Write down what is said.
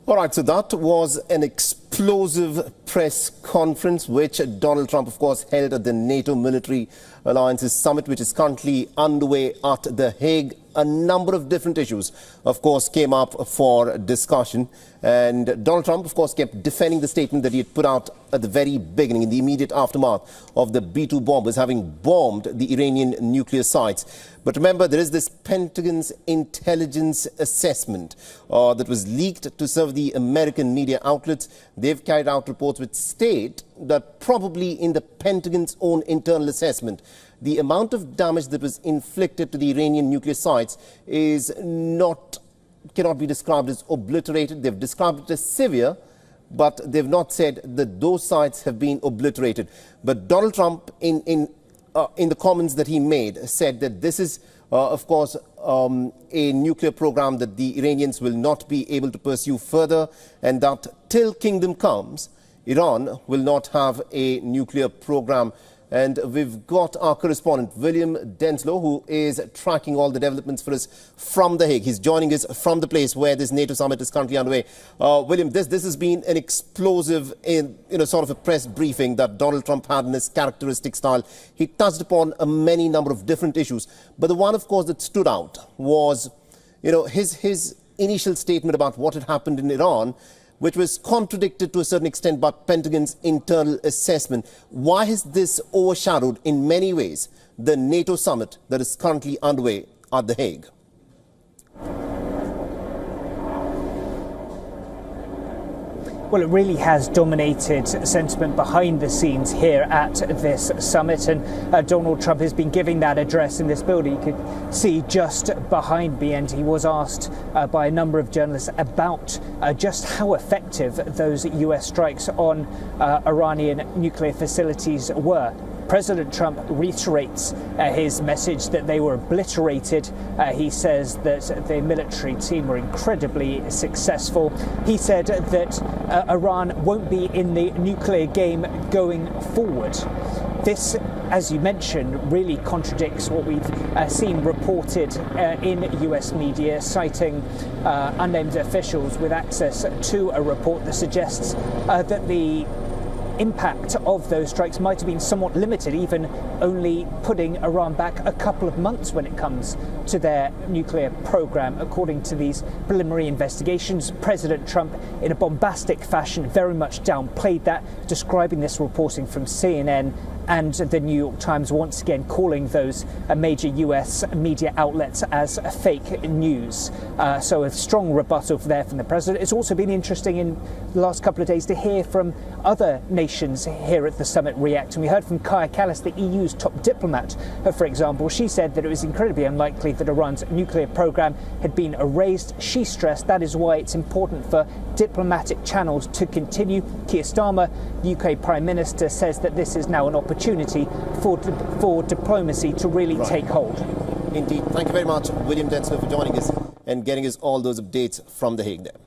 All right, so that was an explosive press conference which Donald Trump, of course, held at the NATO Military Alliances Summit, which is currently underway at The Hague. A number of different issues, of course, came up for discussion. And Donald Trump, of course, kept defending the statement that he had put out at the very beginning, in the immediate aftermath of the B-2 bombers having bombed the Iranian nuclear sites. But remember, there is this Pentagon's intelligence assessment that was leaked to some of the American media outlets. They've carried out reports which state that probably in the Pentagon's own internal assessment, the amount of damage that was inflicted to the Iranian nuclear sites cannot be described as obliterated. They've described it as severe, but they've not said that those sites have been obliterated. But Donald Trump, in the comments that he made, said that this is, of course, a nuclear program that the Iranians will not be able to pursue further, and that till kingdom comes, Iran will not have a nuclear program. And we've got our correspondent, William Denslow, who is tracking all the developments for us from The Hague. He's joining us from the place where this NATO summit is currently underway. William, this has been an explosive, sort of a press briefing that Donald Trump had in his characteristic style. He touched upon a many number of different issues. But the one, of course, that stood out was, his initial statement about what had happened in Iran, which was contradicted to a certain extent by Pentagon's internal assessment. Why has this overshadowed, in many ways, the NATO summit that is currently underway at The Hague? Well, it really has dominated sentiment behind the scenes here at this summit, and Donald Trump has been giving that address in this building. You could see just behind me, and he was asked by a number of journalists about just how effective those US strikes on Iranian nuclear facilities were. President Trump reiterates his message that they were obliterated. He says that the military team were incredibly successful. He said that Iran won't be in the nuclear game going forward. This, as you mentioned, really contradicts what we've seen reported in US media, citing unnamed officials with access to a report that suggests that the impact of those strikes might have been somewhat limited, even only putting Iran back a couple of months when it comes to their nuclear program. According to these preliminary investigations, President Trump, in a bombastic fashion, very much downplayed that, describing this reporting from CNN and the New York Times, once again calling those major US media outlets as fake news. So a strong rebuttal there from the president. It's also been interesting in the last couple of days to hear from other nations here at the summit react. And we heard from Kaja Kallas, the EU's top diplomat, for example. She said that it was incredibly unlikely that Iran's nuclear program had been erased. She stressed that is why it's important for diplomatic channels to continue. Keir Starmer, the UK Prime Minister, says that this is now an opportunity for diplomacy to really take hold. Indeed. Thank you very much, William Denslow, for joining us and getting us all those updates from The Hague there.